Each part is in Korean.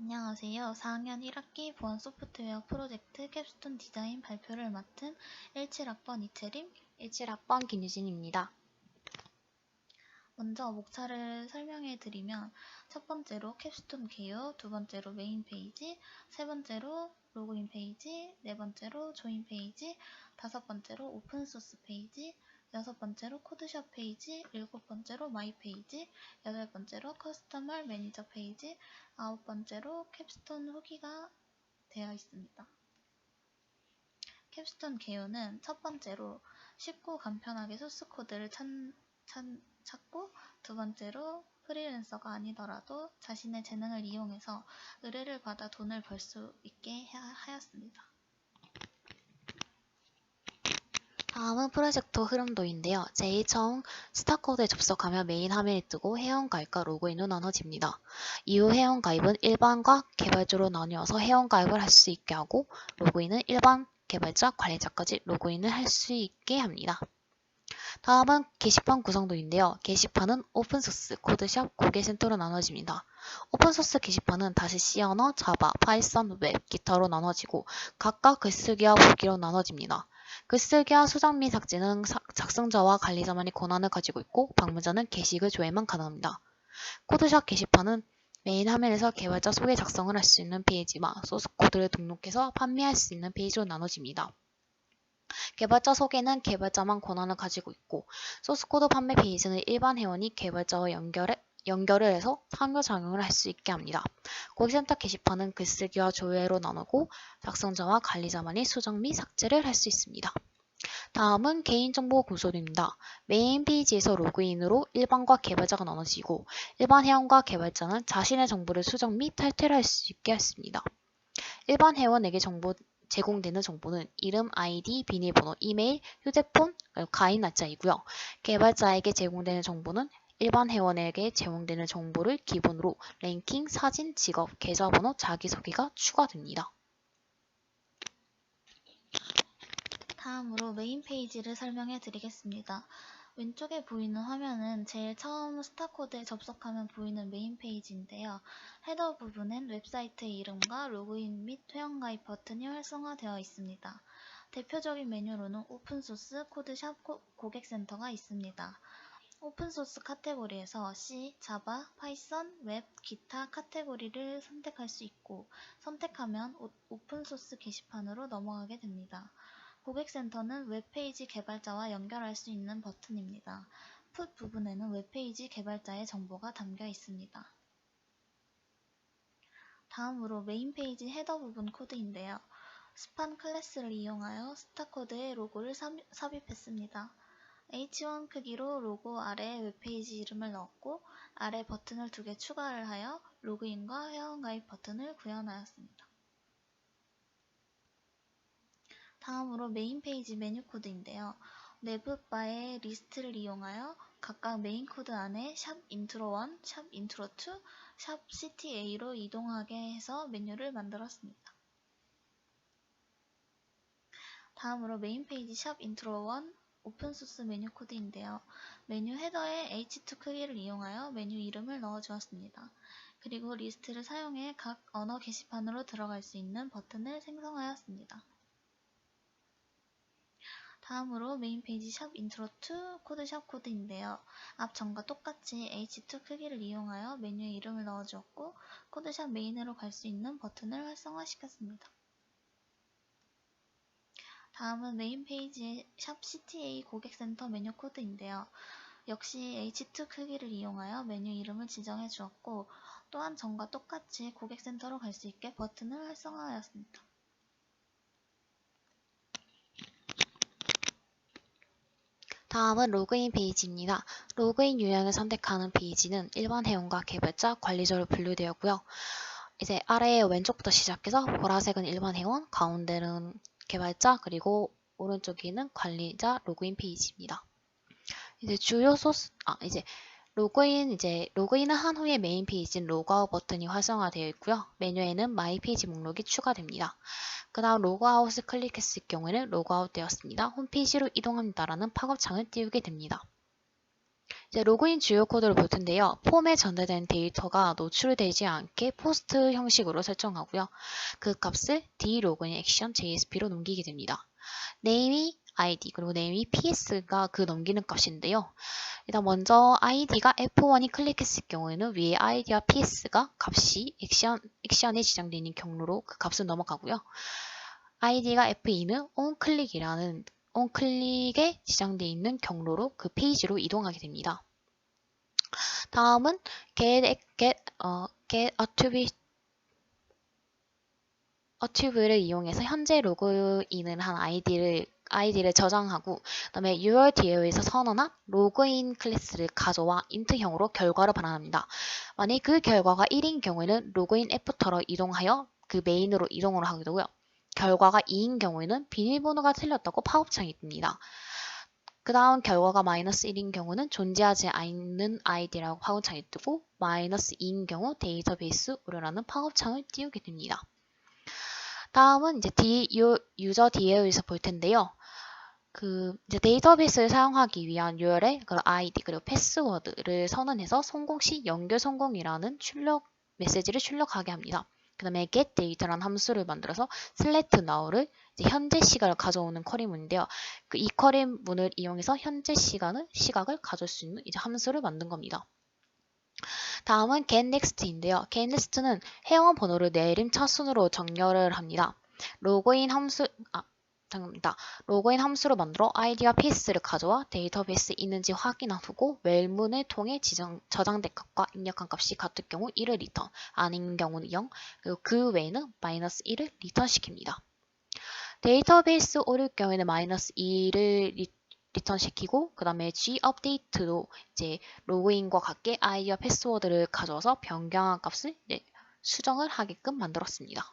안녕하세요. 4학년 1학기 보안 소프트웨어 프로젝트 캡스톤 디자인 발표를 맡은 17학번 이채림, 17학번 김유진입니다. 먼저 목차를 설명해 드리면 첫 번째로 캡스톤 개요, 두 번째로 메인 페이지, 세 번째로 로그인 페이지, 네 번째로 조인 페이지, 다섯 번째로 오픈소스 페이지, 여섯 번째로 코드샵 페이지, 일곱 번째로 마이 페이지, 여덟 번째로 커스터머 매니저 페이지, 아홉 번째로 캡스톤 후기가 되어 있습니다. 캡스톤 개요는 첫 번째로 쉽고 간편하게 소스 코드를 찾고, 두 번째로 프리랜서가 아니더라도 자신의 재능을 이용해서 의뢰를 받아 돈을 벌 수 있게 하였습니다. 다음은 프로젝트 흐름도인데요. 제일 처음 스타코드에 접속하면 메인 화면이 뜨고 회원가입과 로그인으로 나눠집니다. 이후 회원가입은 일반과 개발자로 나뉘어서 회원가입을 할 수 있게 하고, 로그인은 일반, 개발자, 관리자까지 로그인을 할 수 있게 합니다. 다음은 게시판 구성도인데요. 게시판은 오픈소스, 코드샵, 고객센터로 나눠집니다. 오픈소스 게시판은 다시 C 언어, 자바, 파이썬, 웹, 기타로 나눠지고 각각 글쓰기와 보기로 나눠집니다. 글쓰기와 수정 및 삭제는 작성자와 관리자만이 권한을 가지고 있고 방문자는 게시글 조회만 가능합니다. 코드샵 게시판은 메인 화면에서 개발자 소개 작성을 할 수 있는 페이지와 소스 코드를 등록해서 판매할 수 있는 페이지로 나눠집니다. 개발자 소개는 개발자만 권한을 가지고 있고, 소스코드 판매 페이지는 일반 회원이 개발자와 연결을 해서 상호작용을 할 수 있게 합니다. 고객센터 게시판은 글쓰기와 조회로 나누고 작성자와 관리자만이 수정 및 삭제를 할 수 있습니다. 다음은 개인정보 구조입니다. 메인 페이지에서 로그인으로 일반과 개발자가 나눠지고, 일반 회원과 개발자는 자신의 정보를 수정 및 탈퇴를 할 수 있게 했습니다. 일반 회원에게 제공되는 정보는 이름, 아이디, 비밀번호, 이메일, 휴대폰, 가입 날짜이고요. 개발자에게 제공되는 정보는 일반 회원에게 제공되는 정보를 기본으로 랭킹, 사진, 직업, 계좌번호, 자기소개가 추가됩니다. 다음으로 메인 페이지를 설명해 드리겠습니다. 왼쪽에 보이는 화면은 제일 처음 스타코드에 접속하면 보이는 메인 페이지인데요. 헤더 부분엔 웹사이트의 이름과 로그인 및 회원가입 버튼이 활성화되어 있습니다. 대표적인 메뉴로는 오픈소스, 코드샵, 고객센터가 있습니다. 오픈소스 카테고리에서 C, 자바, 파이썬, 웹, 기타 카테고리를 선택할 수 있고, 선택하면 오픈소스 게시판으로 넘어가게 됩니다. 고객센터는 웹페이지 개발자와 연결할 수 있는 버튼입니다. 풋 부분에는 웹페이지 개발자의 정보가 담겨 있습니다. 다음으로 메인 페이지 헤더 부분 코드인데요. 스판 클래스를 이용하여 스타코드에 로고를 삽입했습니다. H1 크기로 로고 아래에 웹페이지 이름을 넣었고, 아래 버튼을 2개 추가를 하여 로그인과 회원가입 버튼을 구현하였습니다. 다음으로 메인 페이지 메뉴 코드인데요. 내부 바의 리스트를 이용하여 각각 메인 코드 안에 샵 인트로 1, 샵 인트로 2, 샵 CTA로 이동하게 해서 메뉴를 만들었습니다. 다음으로 메인 페이지 샵 인트로 1 오픈소스 메뉴 코드인데요. 메뉴 헤더에 H2 크기를 이용하여 메뉴 이름을 넣어주었습니다. 그리고 리스트를 사용해 각 언어 게시판으로 들어갈 수 있는 버튼을 생성하였습니다. 다음으로 메인 페이지 샵 인트로 2 코드샵 코드인데요. 앞 전과 똑같이 H2 크기를 이용하여 메뉴 이름을 넣어주었고, 코드샵 메인으로 갈 수 있는 버튼을 활성화시켰습니다. 다음은 메인 페이지의 샵 CTA 고객센터 메뉴 코드인데요. 역시 H2 크기를 이용하여 메뉴 이름을 지정해 주었고, 또한 전과 똑같이 고객센터로 갈 수 있게 버튼을 활성화하였습니다. 다음은 로그인 페이지입니다. 로그인 유형을 선택하는 페이지는 일반 회원과 개발자, 관리자로 분류되었고요. 이제 아래 왼쪽부터 시작해서 보라색은 일반 회원, 가운데는 개발자, 그리고 오른쪽에는 관리자 로그인 페이지입니다. 이제 로그인을 한 후에 메인 페이지는 로그아웃 버튼이 활성화되어 있고요. 메뉴에는 마이 페이지 목록이 추가됩니다. 그 다음 로그아웃을 클릭했을 경우에는 로그아웃 되었습니다. 홈페이지로 이동합니다라는 팝업 창을 띄우게 됩니다. 이제 로그인 주요 코드를 볼 텐데요. 폼에 전달된 데이터가 노출되지 않게 포스트 형식으로 설정하고요. 그 값을 dLogin 액션 JSP로 넘기게 됩니다. name이 id 그리고 name이 ps가 그 넘기는 값인데요. 일단 먼저 id가 F1이 클릭했을 경우에는 위에 id와 ps가 값이 액션에 지정되어 있는 경로로 그 값을 넘어가고요. id가 F2는 onClick에 지정되어 있는 경로로 그 페이지로 이동하게 됩니다. 다음은 get attribute를 이용해서 현재 로그인을 한 아이디를 저장하고 그다음에 URDA에서 선언한 로그인 클래스를 가져와 int형으로 결과를 반환합니다. 만약 그 결과가 1인 경우에는 로그인 애프터로 이동하여 그 메인으로 이동을 하게 되고요. 결과가 2인 경우에는 비밀번호가 틀렸다고 팝업창이 뜹니다. 그 다음 결과가 -1인 경우는 존재하지 않는 아이디라고 팝업창이 뜨고 -2인 경우 데이터베이스 오류라는 팝업창을 띄우게 됩니다. 다음은 이제 유저 DL에서 볼 텐데요. 이제 데이터베이스를 사용하기 위한 URL, 그리고 ID, 그리고 패스워드를 선언해서 성공 시 연결 성공이라는 메시지를 출력하게 합니다. 그 다음에 getData라는 함수를 만들어서 select_now를 이제 현재 시각을 가져오는 쿼리문인데요. 이 쿼리문을 이용해서 현재 시각을 가져올 수 있는 이제 함수를 만든 겁니다. 다음은 getNext인데요. getNext는 회원 번호를 내림 차순으로 정렬을 합니다. 로그인 함수로 만들어 id와 ps를 가져와 데이터베이스에 있는지 확인한 후고 웰문을 통해 저장된 값과 입력한 값이 같을 경우 1을 리턴, 아닌 경우는 0, 그리고 그 외에는 -1을 리턴시킵니다. 데이터베이스 오류일 경우에는 -2를 리턴시키고 그 다음에 gupdate도 이제 로그인과 같게 아이디와 패스워드를 가져와서 변경한 값을 수정을 하게끔 만들었습니다.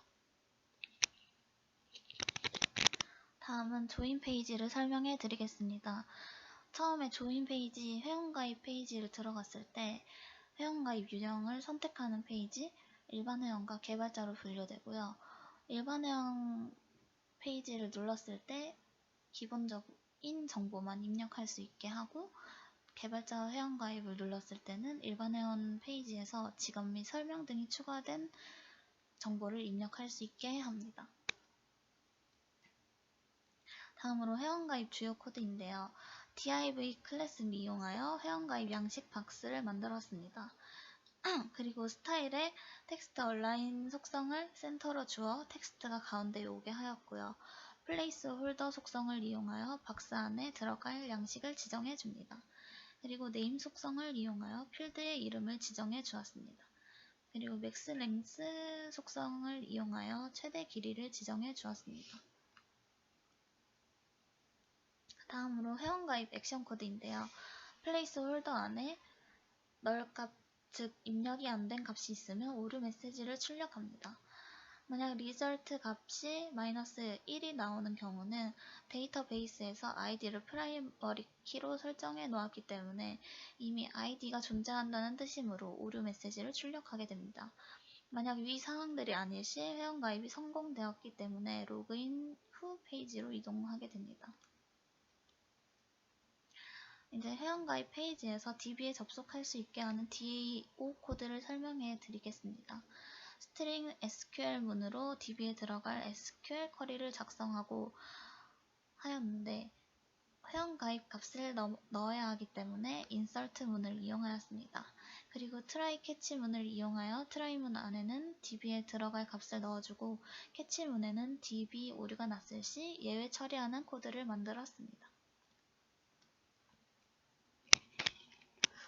다음은 조인 페이지를 설명해 드리겠습니다. 처음에 조인 페이지, 회원가입 페이지를 들어갔을 때 회원가입 유형을 선택하는 페이지, 일반 회원과 개발자로 분류되고요. 일반 회원 페이지를 눌렀을 때 기본적인 정보만 입력할 수 있게 하고, 개발자 회원가입을 눌렀을 때는 일반 회원 페이지에서 직업 및 설명 등이 추가된 정보를 입력할 수 있게 합니다. 다음으로 회원가입 주요 코드인데요. div 클래스를 이용하여 회원가입 양식 박스를 만들었습니다. 그리고 스타일에 텍스트 얼라인 속성을 센터로 주어 텍스트가 가운데 오게 하였고요. 플레이스 홀더 속성을 이용하여 박스 안에 들어갈 양식을 지정해 줍니다. 그리고 네임 속성을 이용하여 필드의 이름을 지정해 주었습니다. 그리고 맥스 랭스 속성을 이용하여 최대 길이를 지정해 주었습니다. 다음으로 회원가입 액션 코드인데요. 플레이스 홀더 안에 널값, 즉 입력이 안 된 값이 있으면 오류 메시지를 출력합니다. 만약 리절트 값이 -1이 나오는 경우는 데이터베이스에서 id를 프라이머리 키로 설정해 놓았기 때문에 이미 id가 존재한다는 뜻이므로 오류 메시지를 출력하게 됩니다. 만약 위 상황들이 아닐 시 회원가입이 성공되었기 때문에 로그인 후 페이지로 이동하게 됩니다. 이제 회원가입 페이지에서 DB에 접속할 수 있게 하는 DO 코드를 설명해 드리겠습니다. 스트링 SQL문으로 DB에 들어갈 SQL 쿼리를 작성하고 하였는데 회원가입 값을 넣어야 하기 때문에 insert 문을 이용하였습니다. 그리고 try catch 문을 이용하여 try 문 안에는 DB에 들어갈 값을 넣어주고 catch 문에는 DB 오류가 났을 시 예외 처리하는 코드를 만들었습니다.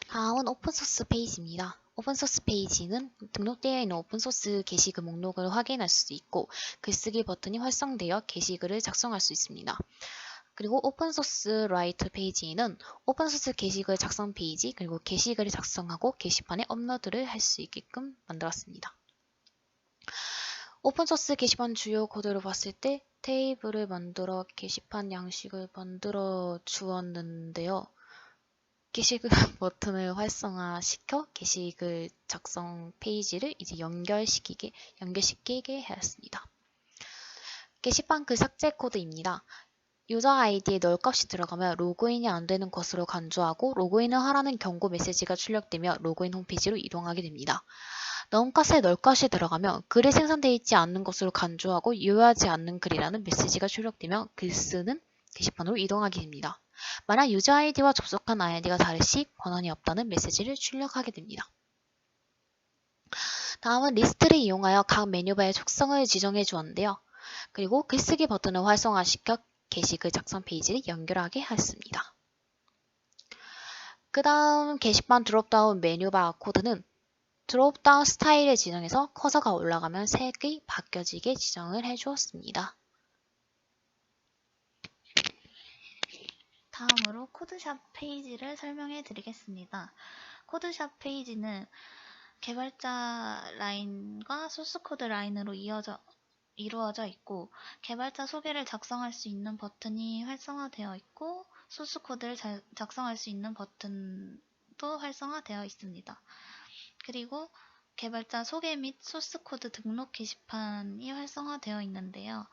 다음은 오픈소스 페이지입니다. 오픈소스 페이지는 등록되어 있는 오픈소스 게시글 목록을 확인할 수 있고 글쓰기 버튼이 활성되어 게시글을 작성할 수 있습니다. 그리고 오픈소스 라이트 페이지에는 오픈소스 게시글 작성 페이지 그리고 게시글을 작성하고 게시판에 업로드를 할 수 있게끔 만들었습니다. 오픈소스 게시판 주요 코드를 봤을 때 테이블을 만들어 게시판 양식을 만들어 주었는데요. 게시글 버튼을 활성화시켜 게시글 작성 페이지를 이제 연결시키게 하였습니다. 게시판 글 삭제 코드입니다. 유저 아이디에 널 값이 들어가면 로그인이 안 되는 것으로 간주하고 로그인을 하라는 경고 메시지가 출력되며 로그인 홈페이지로 이동하게 됩니다. 넘값에 널 값이 들어가면 글이 생성되어 있지 않는 것으로 간주하고 유효하지 않는 글이라는 메시지가 출력되며 글 쓰는 게시판으로 이동하게 됩니다. 만약 유저 아이디와 접속한 아이디가 다를 시 권한이 없다는 메시지를 출력하게 됩니다. 다음은 리스트를 이용하여 각 메뉴바의 속성을 지정해 주었는데요. 그리고 글쓰기 버튼을 활성화시켜 게시글 작성 페이지를 연결하게 했습니다. 그 다음 게시판 드롭다운 메뉴바 코드는 드롭다운 스타일을 지정해서 커서가 올라가면 색이 바뀌어지게 지정을 해주었습니다. 다음으로 코드샵 페이지를 설명해 드리겠습니다. 코드샵 페이지는 개발자 라인과 소스코드 라인으로 이루어져 있고 개발자 소개를 작성할 수 있는 버튼이 활성화되어 있고 소스코드를 작성할 수 있는 버튼도 활성화되어 있습니다. 그리고 개발자 소개 및 소스코드 등록 게시판이 활성화되어 있는데요.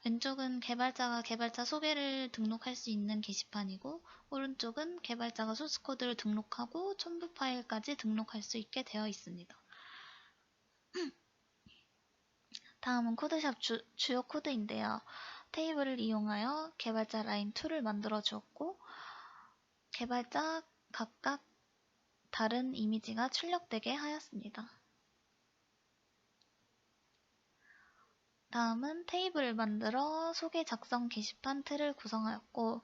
왼쪽은 개발자가 개발자 소개를 등록할 수 있는 게시판이고 오른쪽은 개발자가 소스코드를 등록하고 첨부 파일까지 등록할 수 있게 되어 있습니다. 다음은 코드샵 주요 코드인데요. 테이블을 이용하여 개발자 라인 2를 만들어 주었고 개발자 각각 다른 이미지가 출력되게 하였습니다. 다음은 테이블을 만들어 소개 작성 게시판 틀을 구성하였고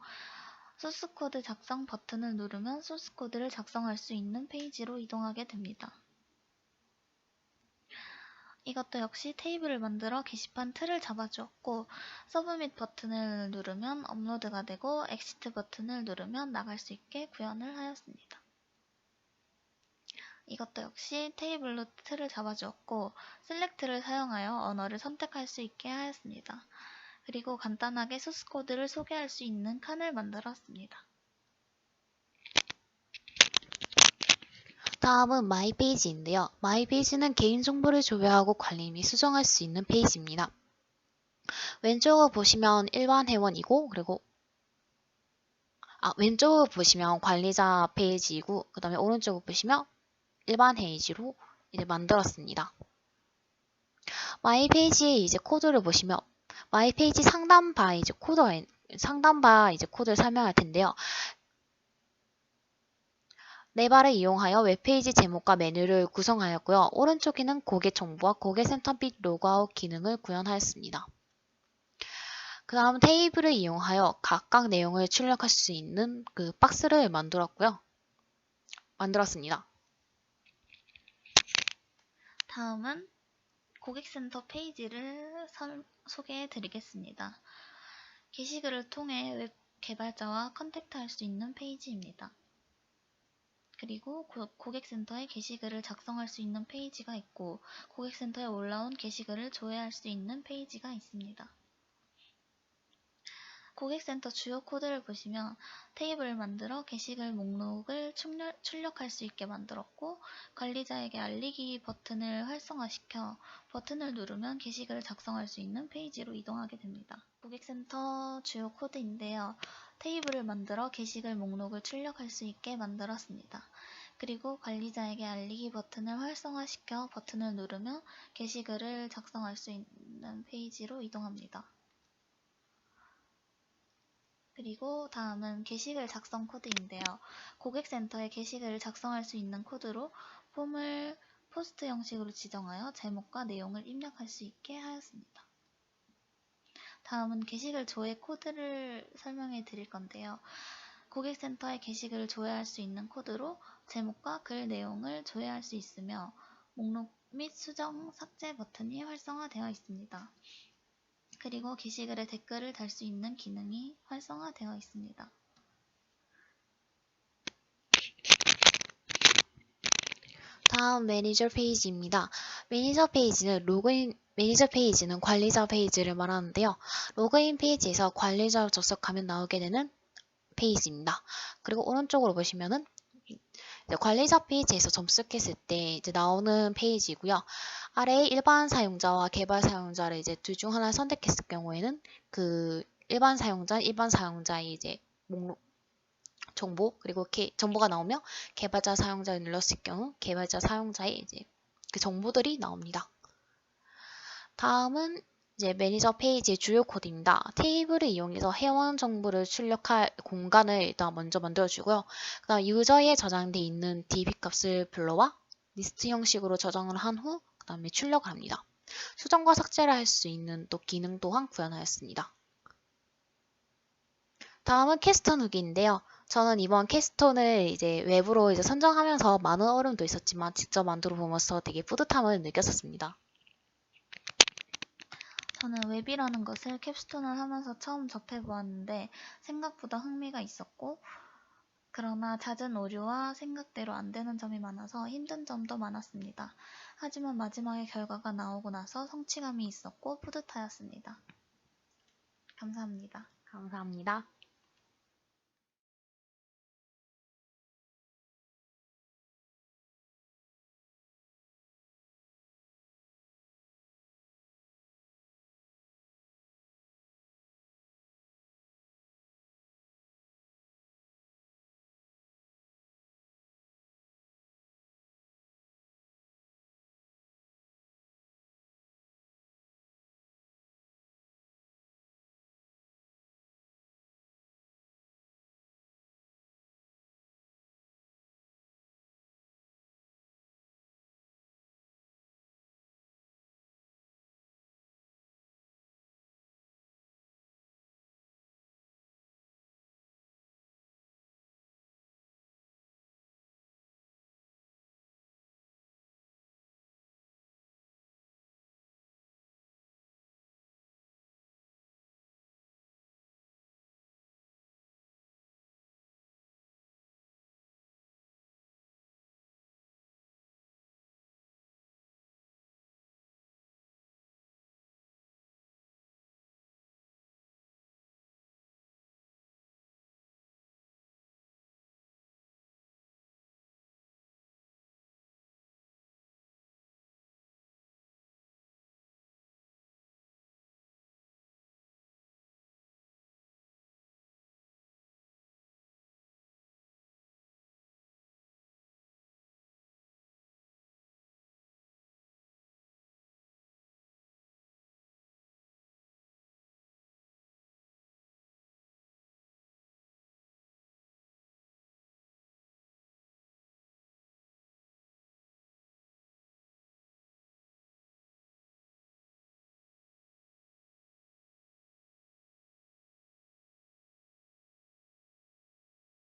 소스코드 작성 버튼을 누르면 소스코드를 작성할 수 있는 페이지로 이동하게 됩니다. 이것도 역시 테이블을 만들어 게시판 틀을 잡아주었고 서브밋 버튼을 누르면 업로드가 되고 엑시트 버튼을 누르면 나갈 수 있게 구현을 하였습니다. 이것도 역시 테이블로 틀을 잡아주었고 셀렉트를 사용하여 언어를 선택할 수 있게 하였습니다. 그리고 간단하게 소스코드를 소개할 수 있는 칸을 만들었습니다. 다음은 마이 페이지인데요. 마이 페이지는 개인정보를 조회하고 관리 및 수정할 수 있는 페이지입니다. 왼쪽을 보시면 일반 회원이고 왼쪽을 보시면 관리자 페이지이고 그 다음에 오른쪽을 보시면 일반 페이지로 이제 만들었습니다. 마이 페이지의 이제 코드를 보시면 마이 페이지 상단바 이제 코드를 설명할 텐데요. 네바를 이용하여 웹페이지 제목과 메뉴를 구성하였고요. 오른쪽에는 고객 정보와 고객 센터 및 로그아웃 기능을 구현하였습니다. 그 다음 테이블을 이용하여 각각 내용을 출력할 수 있는 그 박스를 만들었습니다. 다음은 고객센터 페이지를 소개해 드리겠습니다. 게시글을 통해 웹 개발자와 컨택트할 수 있는 페이지입니다. 그리고 고객센터에 게시글을 작성할 수 있는 페이지가 있고 고객센터에 올라온 게시글을 조회할 수 있는 페이지가 있습니다. 고객센터 주요 코드를 보시면 테이블을 만들어 게시글 목록을 출력할 수 있게 만들었고 관리자에게 알리기 버튼을 활성화시켜 버튼을 누르면 게시글을 작성할 수 있는 페이지로 이동하게 됩니다. 고객센터 주요 코드인데요. 테이블을 만들어 게시글 목록을 출력할 수 있게 만들었습니다. 그리고 관리자에게 알리기 버튼을 활성화시켜 버튼을 누르면 게시글을 작성할 수 있는 페이지로 이동합니다. 그리고 다음은 게시글 작성 코드인데요. 고객센터에 게시글을 작성할 수 있는 코드로 폼을 포스트 형식으로 지정하여 제목과 내용을 입력할 수 있게 하였습니다. 다음은 게시글 조회 코드를 설명해 드릴 건데요. 고객센터에 게시글을 조회할 수 있는 코드로 제목과 글 내용을 조회할 수 있으며 목록 및 수정, 삭제 버튼이 활성화되어 있습니다. 그리고 게시글에 댓글을 달 수 있는 기능이 활성화되어 있습니다. 다음 매니저 페이지입니다. 매니저 페이지는 관리자 페이지를 말하는데요. 로그인 페이지에서 관리자로 접속하면 나오게 되는 페이지입니다. 그리고 오른쪽으로 보시면은 관리자 페이지에서 접속했을 때 이제 나오는 페이지고요. 아래에 일반 사용자와 개발 사용자를 이제 둘 중 하나를 선택했을 경우에는 그 일반 사용자의 이제 목록 정보 그리고 정보가 나오며 개발자 사용자를 눌렀을 경우 개발자 사용자의 이제 그 정보들이 나옵니다. 다음은 이제 매니저 페이지의 주요 코드입니다. 테이블을 이용해서 회원 정보를 출력할 공간을 일단 먼저 만들어주고요. 그 다음 유저에 저장되어 있는 db 값을 불러와 리스트 형식으로 저장을 한 후 그 다음에 출력을 합니다. 수정과 삭제를 할 수 있는 또 기능 또한 구현하였습니다. 다음은 캐스톤 후기인데요. 저는 이번 캐스톤을 이제 외부로 이제 선정하면서 많은 어려움도 있었지만 직접 만들어 보면서 되게 뿌듯함을 느꼈었습니다. 저는 웹이라는 것을 캡스톤을 하면서 처음 접해보았는데 생각보다 흥미가 있었고 그러나 잦은 오류와 생각대로 안 되는 점이 많아서 힘든 점도 많았습니다. 하지만 마지막에 결과가 나오고 나서 성취감이 있었고 뿌듯하였습니다. 감사합니다. 감사합니다.